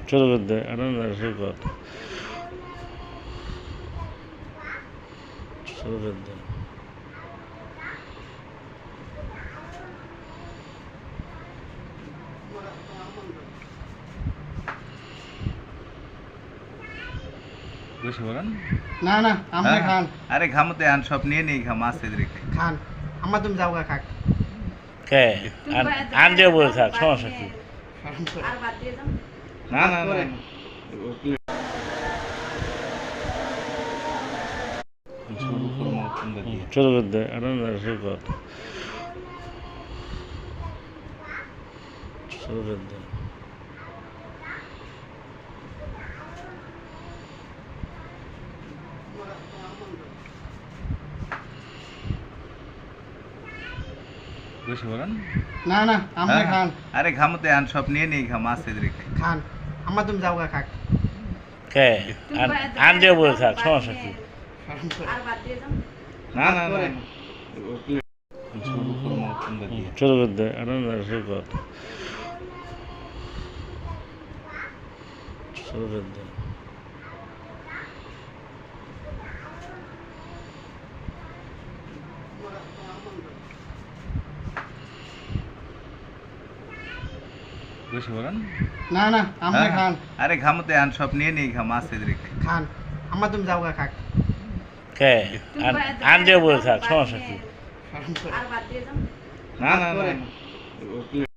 শুরু করে দে আনন্দ শুরু কর শুরু করে দে বসে বলেন না না আমরা খান আরে ঘামতে আন সব নিয়ে নেই ঘাম আসতে রেখে খান আমার তুমি যাও গা খাক কে আন দিয়ে বই থাক সমস্যা কি না না না শুরু করে দে আনন্দ শুরু কর শুরু করে দে বসে বলেন না না আমরা খান আরে ঘামতে আন সব নিয়ে নেই ঘাম আসতে রেখে খান আমার তুমি যাও গা খাক কে আন দিয়ে বই থাক সমস্যা কি না না না শুরু করে দে আনন্দ শুরু কর শুরু করে দে বসে বলেন না না আমরা খান আরে ঘামতে আন সব নিয়ে নেই ঘাম আসতে রেখে খান আমার তুমি যাও গা খাক কে আন দিয়ে বই থাক সমস্যা কি না না না